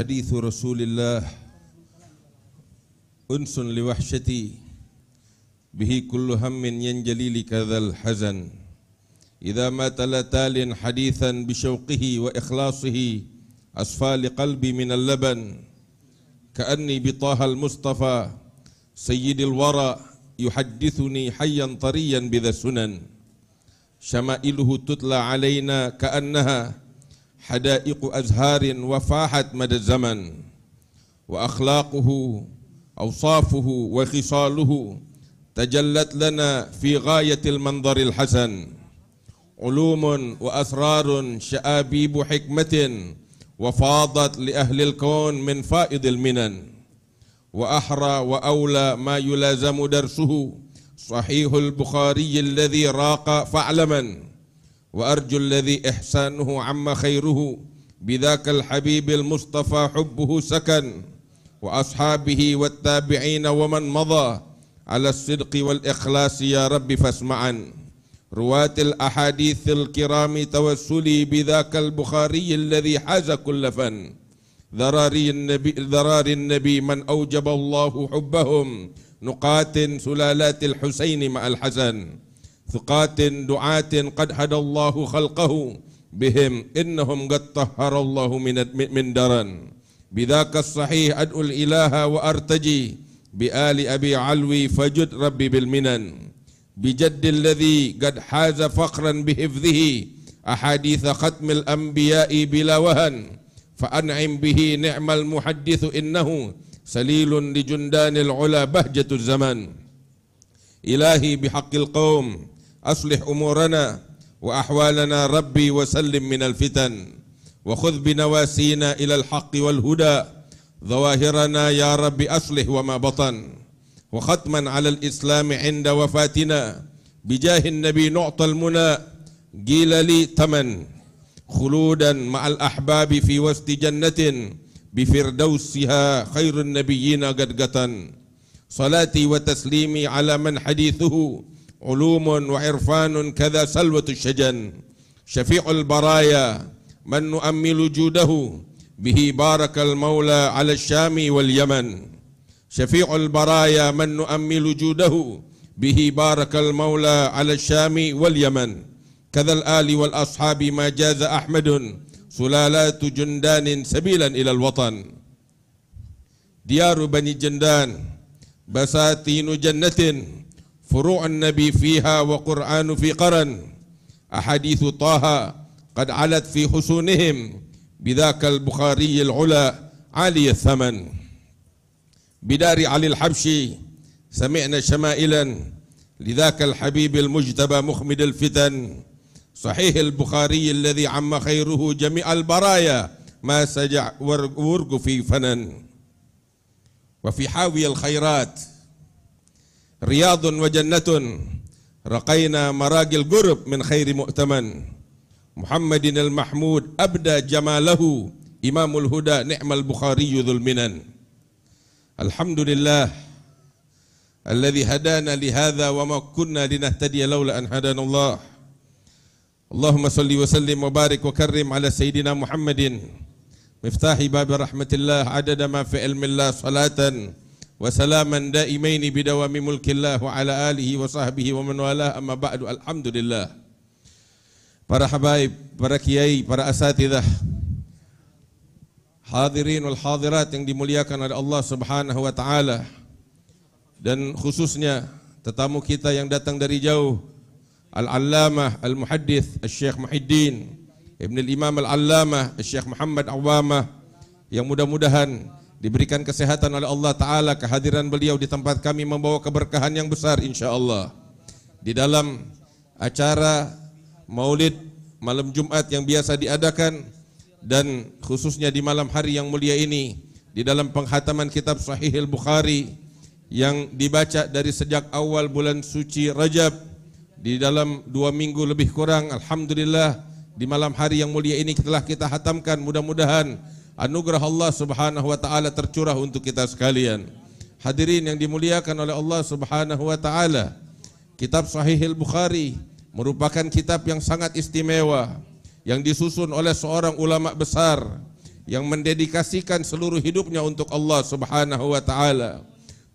حديث رسول الله أنس لوحشتي به كل هم ينجلي لكذا الحزن إذا ما تلا تال حديثا بشوقه وإخلاصه أصفى لقلبي من اللبن كأني بطه المصطفى سيد الورى يحدثني حيا طريا بذا السنن شمائله تتلى علينا كأنها حدائق أزهار وفاحت مدى الزمن وأخلاقه أوصافه وخصاله تجلت لنا في غاية المنظر الحسن علوم وأسرار شآبيب حكمة وفاضت لأهل الكون من فائض المنن وأحرى وأولى ما يلازم درسه صحيح البخاري الذي راق فاعلما وأرجو الذي إحسانه عم خيره بذاك الحبيب المصطفى حبه سكن وأصحابه والتابعين ومن مضى على الصدق والإخلاص يا رب فاسمعا رواة الأحاديث الكرام توسلي بذاك البخاري الذي حاز كل فن ذرار النبي من أوجب الله حبهم نقات سلالات الحسين مع الحسن ثقات دعاة قد هدى الله خلقه بهم إنهم قد طهر الله من درن بذاك الصحيح أدعو الإله وأرتجي بآل أبي علوي فجد ربي بالمنن بجد الذي قد حاز فخرا بحفظه أحاديث ختم الأنبياء بلا وهن فأنعم به نعم المحدث إنه سليل لجندان العلا بهجة الزمن إلهي بحق القوم أصلح أمورنا وأحوالنا ربي وسلم من الفتن وخذ بنواسينا إلى الحق والهدى ظواهرنا يا رب أصلح وما بطن وختما على الإسلام عند وفاتنا بجاه النبي نعطى المنى قيل لي تمن خلودا مع الأحباب في وسط جنة بفردوسها خير النبيين قدقة صلاتي وتسليمي على من حديثه علوم وعرفان كذا سلوة الشجن شفيع البرايا من نؤمل جوده به بارك المولى على الشام واليمن شفيع البرايا من نؤمل جوده به بارك المولى على الشام واليمن كذا الآل والأصحاب ما جاز أحمد سلالات جندان سبيلا إلى الوطن ديار بني جندان بساتين جنة فروع النبي فيها وقرآن في قرن أحاديث طه قد علت في حصونهم بذاك البخاري العلا عالي الثمن بدار علي الحبشي سمعنا شمائلا لذاك الحبيب المجتبى مخمد الفتن صحيح البخاري الذي عم خيره جميع البرايا ما سجع ورق في فنن وفي حاوي الخيرات رياض وجنة رقينا مراقي القرب من خير مؤتمن محمد المحمود أبدى جماله إمام الهدى نعم البخاري ذو المنن الحمد لله الذي هدانا لهذا وما كنا لنهتدي لولا أن هدانا الله اللهم صل وسلم وبارك وكرم على سيدنا محمد مفتاح باب رحمة الله عدد ما في علم الله صلاة وسلاما دائمين بدوام ملك الله وعلى آله وصحبه ومن والاه أما بعد الحمد لله. Para habaib, para kiai, para asatidzah, hadirin wal hadirat yang dimuliakan oleh Allah Subhanahu wa taala, dan khususnya tetamu kita yang datang dari jauh, Al-Allamah Al-Muhaddith Al-Syekh Muhyiddin Ibn Al-Imam Al-Allamah Al-Syekh Muhammad Awamah, yang mudah-mudahan diberikan kesehatan oleh Allah Ta'ala. Kehadiran beliau di tempat kami membawa keberkahan yang besar insyaAllah di dalam acara Maulid malam Jumat yang biasa diadakan, dan khususnya di malam hari yang mulia ini di dalam penghataman kitab Sahih Al-Bukhari yang dibaca dari sejak awal bulan suci Rajab di dalam 2 minggu lebih kurang. Alhamdulillah di malam hari yang mulia ini telah kita hatamkan. Mudah-mudahan anugerah Allah Subhanahu wa taala tercurah untuk kita sekalian. Hadirin yang dimuliakan oleh Allah Subhanahu wa taala, kitab Sahih Al-Bukhari merupakan kitab yang sangat istimewa yang disusun oleh seorang ulama besar yang mendedikasikan seluruh hidupnya untuk Allah Subhanahu wa taala.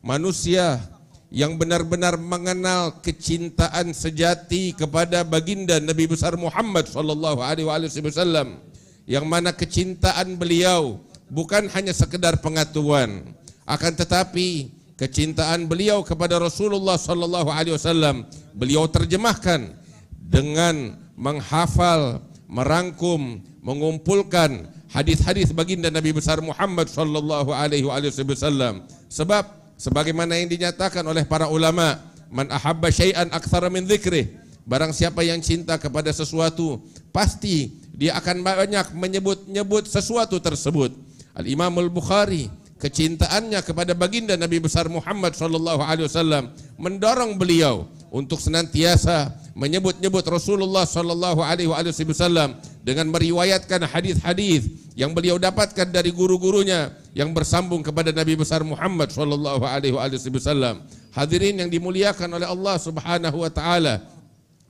Manusia yang benar-benar mengenal kecintaan sejati kepada baginda Nabi besar Muhammad sallallahu alaihi wasallam, yang mana kecintaan beliau bukan hanya sekedar pengetahuan, akan tetapi kecintaan beliau kepada Rasulullah sallallahu alaihi wasallam beliau terjemahkan dengan menghafal, merangkum, mengumpulkan hadis-hadis baginda Nabi besar Muhammad sallallahu alaihi wasallam. Sebab sebagaimana yang dinyatakan oleh para ulama, man ahabba syai'an aktsara min dzikrih, barang siapa yang cinta kepada sesuatu pasti dia akan banyak menyebut-nyebut sesuatu tersebut. Al-Imam Al-Bukhari, kecintaannya kepada baginda Nabi besar Muhammad sallallahu alaihi wasallam mendorong beliau untuk senantiasa menyebut-nyebut Rasulullah sallallahu alaihi wasallam dengan meriwayatkan hadis-hadis yang beliau dapatkan dari guru-gurunya yang bersambung kepada Nabi besar Muhammad sallallahu alaihi wasallam. Hadirin yang dimuliakan oleh Allah Subhanahu wa taala,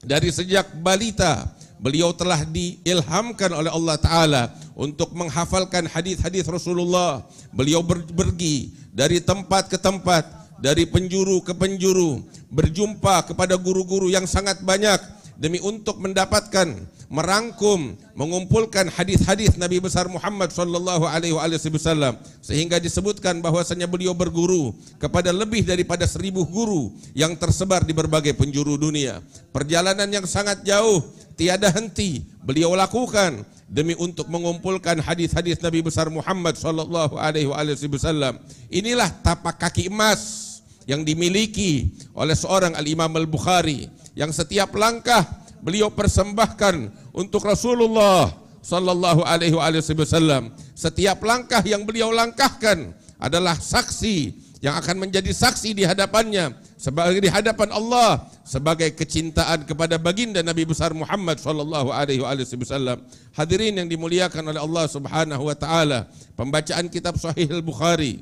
dari sejak balita beliau telah diilhamkan oleh Allah taala untuk menghafalkan hadis-hadis Rasulullah. Beliau pergi dari tempat ke tempat, dari penjuru ke penjuru, berjumpa kepada guru-guru yang sangat banyak demi untuk mendapatkan, merangkum, mengumpulkan hadis-hadis Nabi besar Muhammad sallallahu alaihi wasallam, sehingga disebutkan bahwasanya beliau berguru kepada lebih daripada 1000 guru yang tersebar di berbagai penjuru dunia. Perjalanan yang sangat jauh tiada henti beliau lakukan demi untuk mengumpulkan hadis-hadis Nabi besar Muhammad sallallahu alaihi wasallam. Inilah tapak kaki emas yang dimiliki oleh seorang Al-Imam Al-Bukhari, yang setiap langkah beliau persembahkan untuk Rasulullah sallallahu alaihi wasallam. Setiap langkah yang beliau langkahkan adalah saksi yang akan menjadi saksi di hadapannya, sebagai di hadapan Allah, sebagai kecintaan kepada baginda Nabi besar Muhammad sallallahu alaihi wasallam. Hadirin yang dimuliakan oleh Allah Subhanahu wa taala, pembacaan kitab Sahih Al-Bukhari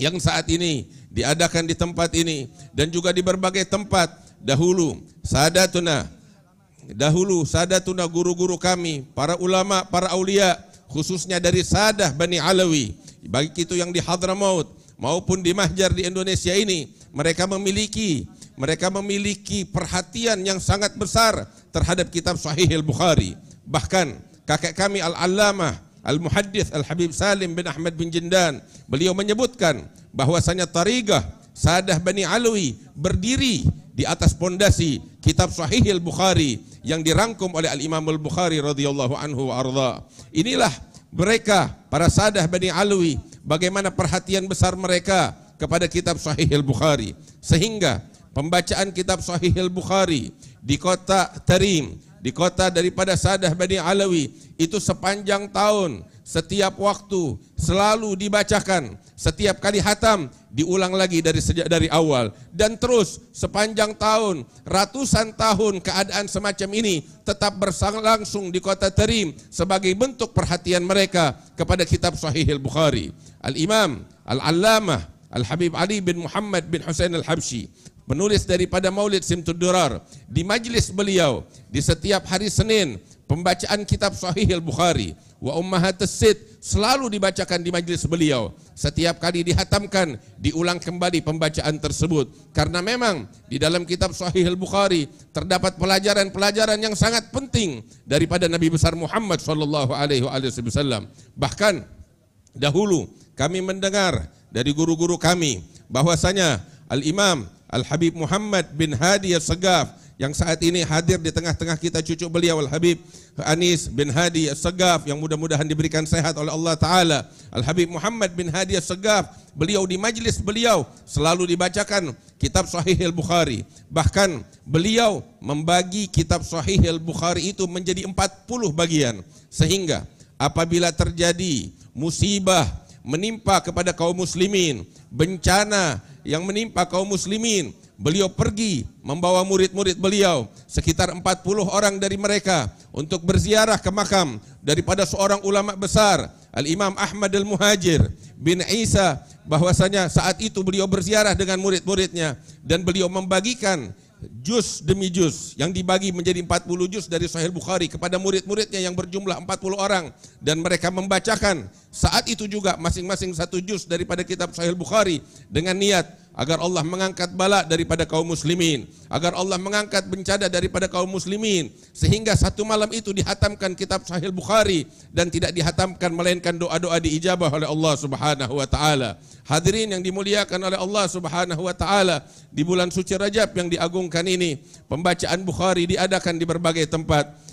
yang saat ini diadakan di tempat ini dan juga di berbagai tempat, dahulu sadatuna guru-guru kami, para ulama, para aulia, khususnya dari Sadah Bani Alawi, baik itu yang di Hadramaut maupun di Mahjar di Indonesia ini, mereka memiliki perhatian yang sangat besar terhadap kitab Sahih Al-Bukhari. Bahkan kakek kami Al-Allamah Al-Muhaddits Al-Habib Salim bin Ahmad bin Jindan, beliau menyebutkan bahwasanya tariqah Sadah Bani Alawi berdiri di atas pondasi kitab Sahih Al-Bukhari yang dirangkum oleh Al-Imam Al-Bukhari radhiyallahu anhu wa arda. Inilah mereka, para Sadah Bani Alawi, bagaimana perhatian besar mereka kepada kitab Sahih Al-Bukhari, sehingga pembacaan kitab Sahih Al-Bukhari di kota Tarim, di kota daripada Sadah Bani Alawi itu sepanjang tahun, setiap waktu selalu dibacakan. Setiap kali hatam diulang lagi dari awal, dan terus sepanjang tahun, ratusan tahun keadaan semacam ini tetap berlangsung di kota Tarim sebagai bentuk perhatian mereka kepada kitab Sahih Al-Bukhari. Al-Imam Al-Allamah Al-Habib Ali bin Muhammad bin Husain Al-Habsyi, penulis daripada Maulid Simtud Durar, di majlis beliau di setiap hari Senin pembacaan kitab Sahih Al-Bukhari wa Ummahatus Sitt selalu dibacakan di majlis beliau. Setiap kali dihatamkan diulang kembali pembacaan tersebut, karena memang di dalam kitab Sahih Al-Bukhari terdapat pelajaran-pelajaran yang sangat penting daripada Nabi besar Muhammad sallallahu alaihi wasallam. Bahkan dahulu kami mendengar dari guru-guru kami bahwasanya Al-Imam Al-Habib Muhammad bin Hadi As-Sagaf, yang saat ini hadir di tengah-tengah kita, cucu beliau Al-Habib Anis bin Hadi As-Sagaf, yang mudah-mudahan diberikan sehat oleh Allah Ta'ala. Al-Habib Muhammad bin Hadi As-Sagaf, beliau di majlis beliau selalu dibacakan kitab Sahih Al-Bukhari. Bahkan beliau membagi kitab Sahih Al-Bukhari itu menjadi 40 bagian, sehingga apabila terjadi musibah menimpa kepada kaum muslimin, bencana yang menimpa kaum muslimin, beliau pergi membawa murid-murid beliau, sekitar 40 orang dari mereka, untuk berziarah ke makam daripada seorang ulama besar, Al-Imam Ahmad Al-Muhajir bin Isa, bahwasanya saat itu beliau berziarah dengan murid-muridnya dan beliau membagikan juz demi juz yang dibagi menjadi 40 juz dari Sahih Bukhari kepada murid-muridnya yang berjumlah 40 orang, dan mereka membacakan saat itu juga masing-masing satu juz daripada kitab Sahih Bukhari dengan niat agar Allah mengangkat bala daripada kaum muslimin, agar Allah mengangkat bencana daripada kaum muslimin, sehingga satu malam itu dihatamkan kitab Sahih Bukhari dan tidak dihatamkan melainkan doa-doa diijabah oleh Allah Subhanahu wa taala. Hadirin yang dimuliakan oleh Allah Subhanahu wa taala, di bulan suci Rajab yang diagungkan ini, pembacaan Bukhari diadakan di berbagai tempat.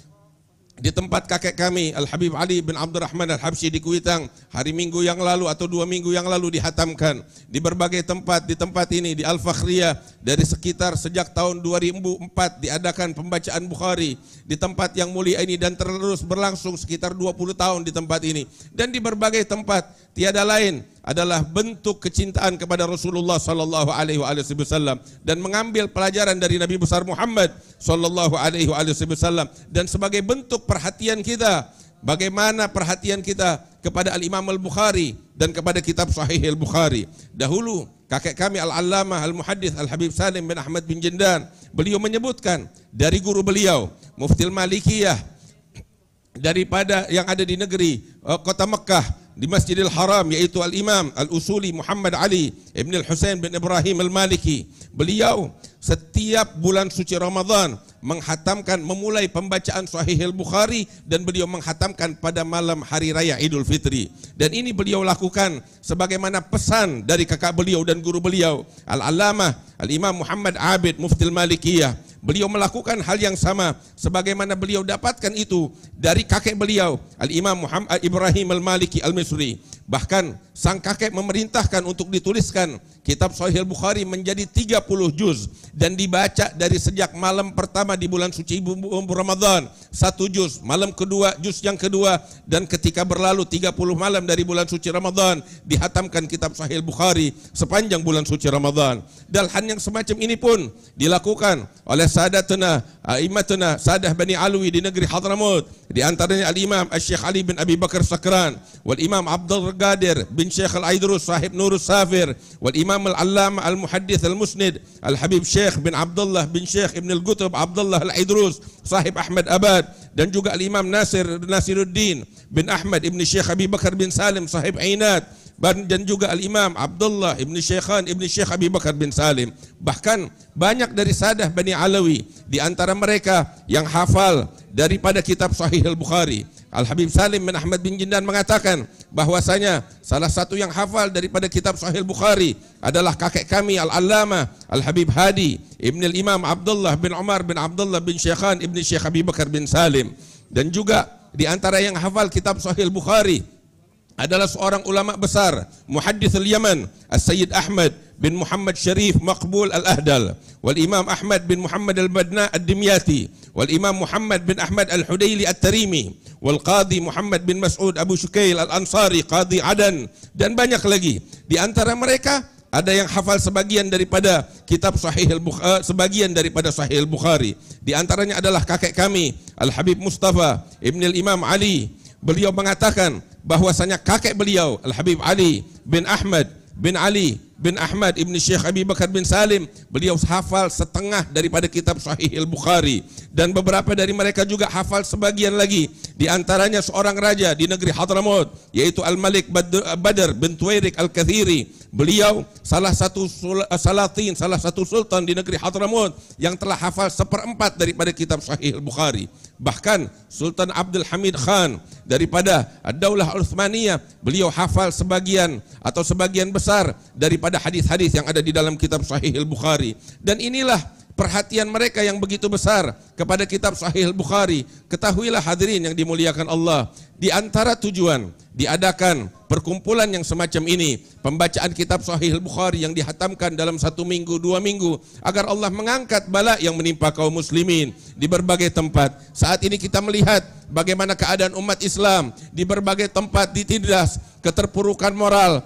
Di tempat kakek kami Al-Habib Ali bin Abdurrahman Al-Habsyi di Kuitang hari Minggu yang lalu atau 2 minggu yang lalu dihatamkan. Di berbagai tempat, di tempat ini di Al-Fakhriyah dari sekitar sejak tahun 2004 diadakan pembacaan Bukhari di tempat yang mulia ini, dan terus berlangsung sekitar 20 tahun di tempat ini. Dan di berbagai tempat tiada lain adalah bentuk kecintaan kepada Rasulullah sallallahu alaihi wasallam dan mengambil pelajaran dari Nabi besar Muhammad sallallahu alaihi wasallam, dan sebagai bentuk perhatian kita, bagaimana perhatian kita kepada Al-Imam Al-Bukhari dan kepada kitab Sahih Al-Bukhari. Dahulu kakek kami Al-Allamah Al-Muhaddits Al-Habib Salim bin Ahmad bin Jindan, beliau menyebutkan dari guru beliau Muftil Malikiyah daripada yang ada di negeri kota Mekah di Masjidil Haram, yaitu Al-Imam Al-Usuli Muhammad Ali Ibn Al-Husain bin Ibrahim Al-Maliki. Beliau setiap bulan suci Ramadan menghatamkan, memulai pembacaan Sahih Al-Bukhari, dan beliau menghatamkan pada malam hari raya Idul Fitri. Dan ini beliau lakukan sebagaimana pesan dari kakak beliau dan guru beliau Al-Allamah Al-Imam Muhammad Abid Muftil Malikiyah. Beliau melakukan hal yang sama sebagaimana beliau dapatkan itu dari kakek beliau Al-Imam Muhammad Ibrahim Al-Maliki Al-Misri. Bahkan sang kakek memerintahkan untuk dituliskan kitab Sahih Bukhari menjadi 30 juz dan dibaca dari sejak malam pertama di bulan suci Ramadan 1 juz, malam kedua juz yang kedua, dan ketika berlalu 30 malam dari bulan suci Ramadan dihatamkan kitab Sahih Bukhari sepanjang bulan suci Ramadan. Dan hal yang semacam ini pun dilakukan oleh sadatuna aimatuna sadah Bani Alwi di negeri Hadramut, di antaranya Al-Imam Al-Syekh Ali bin Abi Bakar Sakran, wal Imam Abdul Qadir bin Syekh Al-Aidrus sahib Nurus Safir, wal Imam Al-Allamah Al-Muhaddits Al-Musnid Al-Habib Syekh bin Abdullah bin Syekh Ibn Al-Qutub Abdullah Al-Aidrus sahib Ahmad Abad, dan juga Al-Imam Nasiruddin bin Ahmad Ibn Syekh Abi Bakar bin Salim sahib Ainat, dan juga Al-Imam Abdullah Ibn Syekhan Ibn Syekh Abi Bakar bin Salim. Bahkan banyak dari sadah Bani Alawi, di antara mereka yang hafal daripada kitab Sahih Al-Bukhari. Al-Habib Salim bin Ahmad bin Jindan mengatakan bahwasanya salah satu yang hafal daripada kitab Sahih Bukhari adalah kakek kami Al-Allamah Al-Habib Hadi Ibn Al-Imam Abdullah bin Umar bin Abdullah bin Syekhan Ibn Syekh Abi Bakar bin Salim. Dan juga di antara yang hafal kitab Sahih Bukhari adalah seorang ulama besar Muhaddits al-Yaman As-Sayyid Ahmad bin Muhammad Syarif Maqbul Al-Ahdal, wal Imam Ahmad bin Muhammad Al-Badna Ad-Dimyati, wal Imam Muhammad bin Ahmad Al-Hudaili At-Tarimi, wal Qadi Muhammad bin Mas'ud Abu Syukail Al-Ansari Qadi Adan, dan banyak lagi. Di antara mereka ada yang hafal sebagian daripada kitab Sahih Al-Bukhari, sebagian daripada Sahih Al-Bukhari. Di antaranya adalah kakek kami Al-Habib Mustafa Ibn Al-Imam Ali. Beliau mengatakan bahwasanya kakek beliau Al-Habib Ali bin Ahmad bin Ali bin Ahmad Ibn Syekh Abi Bakar bin Salim, beliau hafal setengah daripada kitab Sahih Al-Bukhari, dan beberapa dari mereka juga hafal sebagian lagi. Di antaranya seorang raja di negeri Hadramut, yaitu Al-Malik Badr bin Tuwairik Al-Kathiri. Beliau salah satu salatin, salah satu sultan di negeri Hadramut yang telah hafal 1/4 daripada kitab Sahih Al-Bukhari. Bahkan Sultan Abdul Hamid Khan daripada Ad-Daulah Al-Uthmaniyah, beliau hafal sebagian atau sebagian besar daripada hadis-hadis yang ada di dalam kitab Sahih Al-Bukhari. Dan inilah perhatian mereka yang begitu besar kepada kitab Sahih Al-Bukhari. Ketahuilah hadirin yang dimuliakan Allah, di antara tujuan diadakan perkumpulan yang semacam ini, pembacaan kitab Sahih Al-Bukhari yang dihatamkan dalam 1 minggu, 2 minggu, agar Allah mengangkat bala yang menimpa kaum muslimin di berbagai tempat. Saat ini kita melihat bagaimana keadaan umat Islam di berbagai tempat ditindas, keterpurukan moral,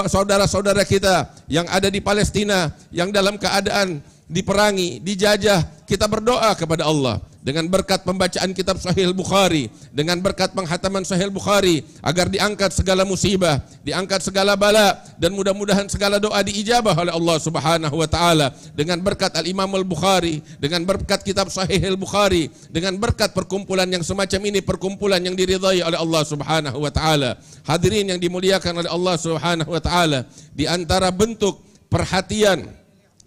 saudara-saudara kita yang ada di Palestina yang dalam keadaan diperangi, dijajah. Kita berdoa kepada Allah dengan berkat pembacaan kitab Sahih Bukhari, dengan berkat penghataman Sahih Bukhari, agar diangkat segala musibah, diangkat segala bala, dan mudah-mudahan segala doa diijabah oleh Allah Subhanahu wa taala dengan berkat Al-Imam Al-Bukhari, dengan berkat kitab Sahih Al-Bukhari, dengan berkat perkumpulan yang semacam ini, perkumpulan yang diridhai oleh Allah Subhanahu wa taala. Hadirin yang dimuliakan oleh Allah Subhanahu wa taala, di antara bentuk perhatian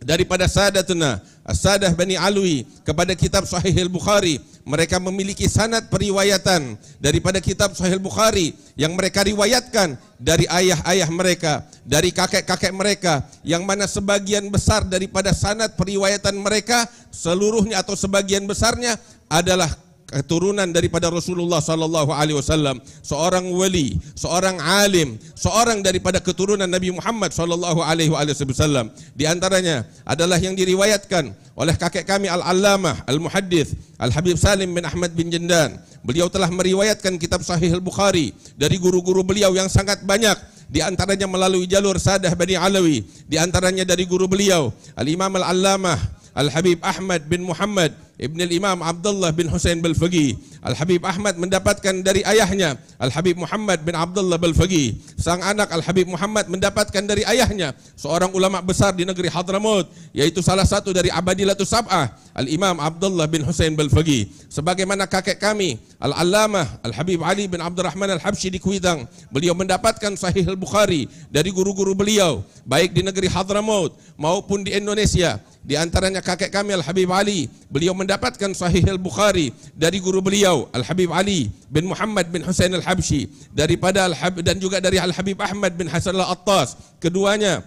daripada sadatuna As-Sadah Bani Alwi kepada kitab Sahih Al-Bukhari, mereka memiliki sanad periwayatan daripada kitab Sahih Al-Bukhari yang mereka riwayatkan dari ayah-ayah mereka, dari kakek-kakek mereka, yang mana sebagian besar daripada sanad periwayatan mereka seluruhnya atau sebagian besarnya adalah keturunan daripada Rasulullah sallallahu alaihi wasallam, seorang wali, seorang alim, seorang daripada keturunan Nabi Muhammad sallallahu alaihi wasallam. Di antaranya adalah yang diriwayatkan oleh kakek kami Al-Allamah Al-Muhaddits Al-Habib Salim bin Ahmad bin Jandan. Beliau telah meriwayatkan kitab Sahih Al-Bukhari dari guru-guru beliau yang sangat banyak, di antaranya melalui jalur Sadah Bani Alawi, di antaranya dari guru beliau Al-Imam Al-Allamah Al-Habib Ahmad bin Muhammad Ibn Al-Imam Abdullah bin Husain Balfaqih. Al-Habib Ahmad mendapatkan dari ayahnya Al-Habib Muhammad bin Abdullah Balfaqih. Sang anak Al-Habib Muhammad mendapatkan dari ayahnya seorang ulama besar di negeri Hadramaut, yaitu salah satu dari Abadilatus Sab'ah, Al-Imam Abdullah bin Husain Balfaqih. Sebagaimana kakek kami Al-Allamah Al-Habib Ali bin Abdurrahman Al-Habsyi di Kuitang, beliau mendapatkan Sahih Al-Bukhari dari guru-guru beliau baik di negeri Hadramaut maupun di Indonesia. Di antaranya kakek kami Al-Habib Ali, beliau mendapatkan Sahih Al-Bukhari dari guru beliau Al-Habib Ali bin Muhammad bin Husain Al-Habsyi, daripada dan juga dari Al-Habib Ahmad bin Hasan Al-Attas. Keduanya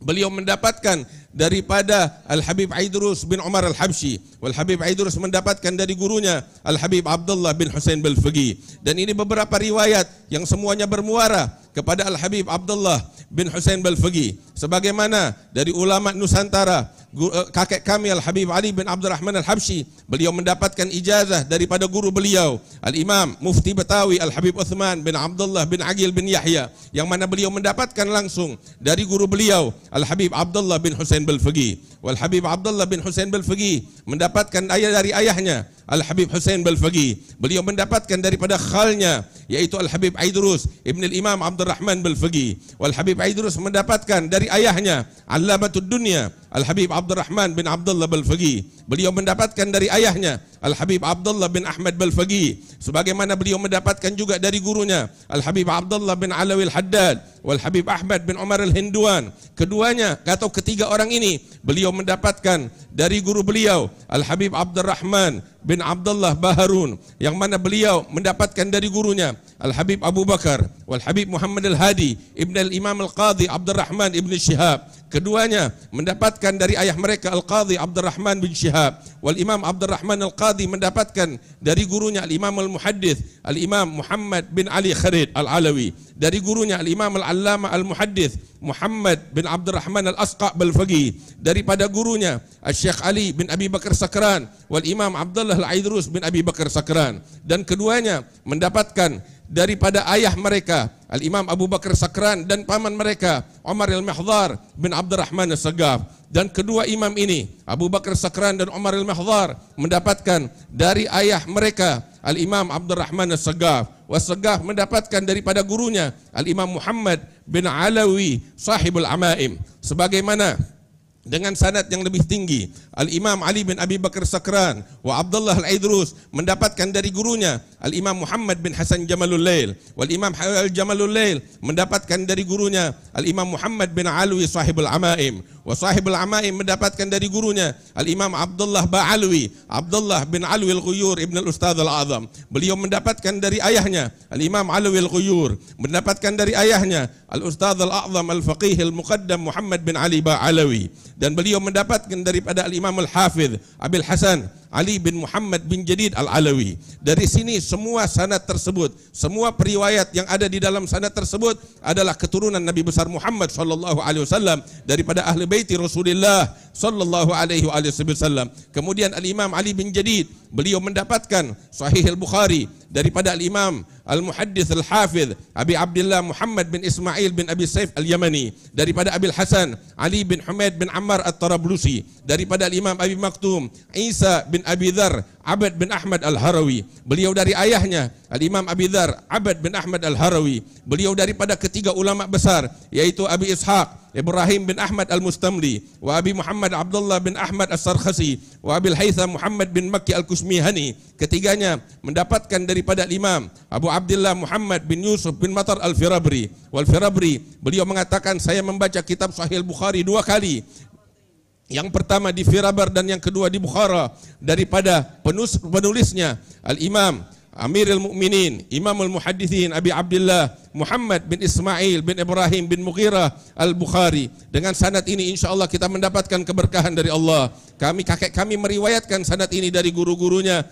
beliau mendapatkan daripada Al-Habib Aidrus bin Umar Al-Habsyi. Wal-Habib Aidrus mendapatkan dari gurunya Al-Habib Abdullah bin Husain Balfaqih. Dan ini beberapa riwayat yang semuanya bermuara kepada Al-Habib Abdullah bin Husain Balfaqih. Sebagaimana dari ulama Nusantara, kakek kami Al-Habib Ali bin Abdurrahman Al-Habsyi, beliau mendapatkan ijazah daripada guru beliau Al-Imam Mufti Betawi Al-Habib Uthman bin Abdullah bin Aqil bin Yahya, yang mana beliau mendapatkan langsung dari guru beliau Al-Habib Abdullah bin Husain Balfaqih. Wal-Habib Abdullah bin Husain Balfaqih mendapatkan dari ayahnya Al-Habib Husain Balfaqih. Beliau mendapatkan daripada khalnya, yaitu Al-Habib Aidrus Ibn Al-Imam Abdurrahman Balfaqih. Wal-Habib Aidrus mendapatkan dari ayahnya Allamatud Dunya Al-Habib Abdurrahman bin Abdullah Balfaqih. Beliau mendapatkan dari ayahnya Al-Habib Abdullah bin Ahmad Balfaqih. Sebagaimana beliau mendapatkan juga dari gurunya Al-Habib Abdullah bin Alawi Al-Haddad Wal-Habib Ahmad bin Umar Al-Hinduan. Keduanya atau ketiga orang ini beliau mendapatkan dari guru beliau Al-Habib Abdurrahman bin Abdullah Baharun, yang mana beliau mendapatkan dari gurunya Al-Habib Abu Bakar Wal-Habib Muhammad Al-Hadi Ibn Al-Imam Al-Qadhi Abdurrahman Ibn Shihab. Keduanya mendapatkan dari ayah mereka Al-Qadhi Abdurrahman bin Shihab. Wal-Imam Abdurrahman Al-Qadhi mendapatkan dari gurunya Al-Imam Al-Muhaddits Al-Imam Muhammad bin Ali Kharid Al-Alawi. Dari gurunya Al-Imam Al-Allamah Al-Muhaddits Muhammad bin Abdurrahman Al-Asqa' Balfaqih. Daripada gurunya Al-Syekh Ali bin Abi Bakar Sakran Wal-Imam Abdullah Al-Aidrus bin Abi Bakar Sakran. Dan keduanya mendapatkan daripada ayah mereka Al-Imam Abu Bakar Sakran dan paman mereka Umar Al-Mihdhar bin Abdurrahman As-Saggaf. Dan kedua imam ini Abu Bakar Sakran dan Umar Al-Mihdhar mendapatkan dari ayah mereka Al-Imam Abdurrahman As-Saggaf. Was-Saggaf mendapatkan daripada gurunya Al-Imam Muhammad bin Alawi Sahibul Amaim. Sebagaimana dengan sanad yang lebih tinggi, Al-Imam Ali bin Abi Bakar Sakran wa Abdullah Al-Aidrus mendapatkan dari gurunya Al-Imam Muhammad bin Hasan Jamalul Lail. Wal-Imam Jamalul Lail mendapatkan dari gurunya Al-Imam Muhammad bin Alwi Sahibul Amaim. Wa Sahibul Amaim mendapatkan dari gurunya Al-Imam Abdullah Ba'alwi Abdullah bin Alwi Al-Ghuyur Ibn Al-Ustadz Al-Azam. Beliau mendapatkan dari ayahnya Al-Imam Alwi Al-Ghuyur, mendapatkan dari ayahnya Al-Ustadz Al-A'zam Al-Faqih Al-Muqaddam Muhammad bin Ali Ba'alawi. Dan beliau mendapatkan daripada Al-Imam Al-Hafidh Abil Hasan Ali bin Muhammad bin Jadid Al-Alawi. Dari sini semua sanad tersebut, semua periwayat yang ada di dalam sanad tersebut adalah keturunan Nabi besar Muhammad sallallahu alaihi wasallam, daripada ahli baiti Rasulullah sallallahu alaihi wasallam. Kemudian Al-Imam Ali bin Jadid, beliau mendapatkan Sahih Al-Bukhari daripada Al-Imam Al-Muhaddits Al-Hafidh Abi Abdullah Muhammad bin Ismail bin Abi Saif Al-Yamani. Daripada Abil Hasan Ali bin Humaid bin Ammar At-Tarablusi. Daripada Al-Imam Abi Maktum Isa bin Abi Dhar Abad bin Ahmad Al-Harawi, beliau dari ayahnya Al-Imam Abi Dzar Abad bin Ahmad Al-Harawi, beliau daripada ketiga ulama besar yaitu Abi Ishaq Ibrahim bin Ahmad Al-Mustamli, wa Abi Muhammad Abdullah bin Ahmad As-Sarkhasi, wa Abil Haytham Muhammad bin Makki Al-Kushmihani. Ketiganya mendapatkan daripada Imam Abu Abdullah Muhammad bin Yusuf bin Matar Al-Firabri. Wal Firabri, beliau mengatakan saya membaca kitab Sahih Bukhari 2 kali. Yang pertama di Firabar dan yang kedua di Bukhara daripada penulisnya Al-Imam Amirul Mukminin, Imamul Muhaddithin Abi Abdullah Muhammad bin Ismail bin Ibrahim bin Mughirah Al-Bukhari. Dengan sanad ini insyaAllah kita mendapatkan keberkahan dari Allah. Kakek kami meriwayatkan sanad ini dari guru-gurunya,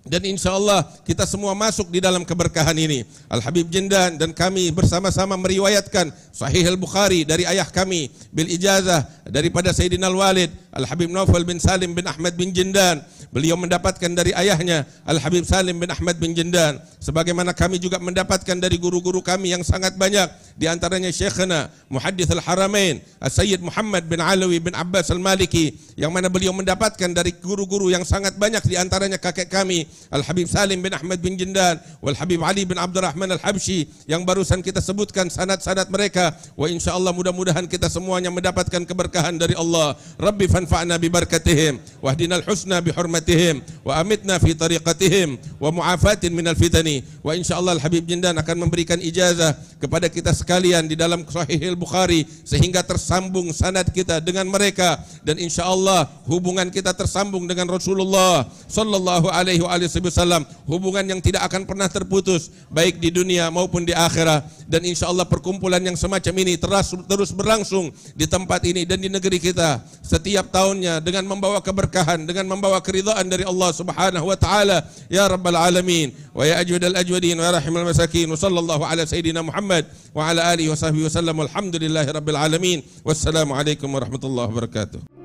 dan insyaAllah kita semua masuk di dalam keberkahan ini. Al-Habib Jindan dan kami bersama-sama meriwayatkan Sahih Al-Bukhari dari ayah kami bil ijazah daripada Sayyidina Al-Walid Al-Habib Naufal bin Salim bin Ahmad bin Jindan. Beliau mendapatkan dari ayahnya Al-Habib Salim bin Ahmad bin Jindan. Sebagaimana kami juga mendapatkan dari guru-guru kami yang sangat banyak, di antaranya Syekhana Muhaddits Al-Haramain As-Sayyid Muhammad bin Alawi bin Abbas Al-Maliki, yang mana beliau mendapatkan dari guru-guru yang sangat banyak, di antaranya kakek kami Al-Habib Salim bin Ahmad bin Jindan wal Habib Ali bin Abdurrahman Al-Habsyi, yang barusan kita sebutkan sanad-sanad mereka. Wa insyaallah mudah-mudahan kita semuanya mendapatkan keberkahan dari Allah. Rabbi fanfa'na bi barakatihim wahdinal husna bi hurmatihim wa amitna fi tariqatihim wa mu'afatin minal fitani. Wa insyaallah Al-Habib Jindan akan memberikan ijazah kepada kita sekalian di dalam Sahih Al-Bukhari sehingga tersambung sanad kita dengan mereka, dan insyaallah hubungan kita tersambung dengan Rasulullah sallallahu alaihi wasallam, hubungan yang tidak akan pernah terputus baik di dunia maupun di akhirat. Dan insyaallah perkumpulan yang semacam ini terus berlangsung di tempat ini dan di negeri kita setiap tahunnya dengan membawa keberkahan, dengan membawa keridhaan dari Allah Subhanahu wa taala. Ya rabbal alamin wa ya ajwadal ajwadin wa ya rahimal masakin. Sallallahu ala sayidina Muhammad wa ala alihi wa sahbihi wasallam. Walhamdulillahi rabbil alamin. Wassalamu alaikum warahmatullahi wabarakatuh.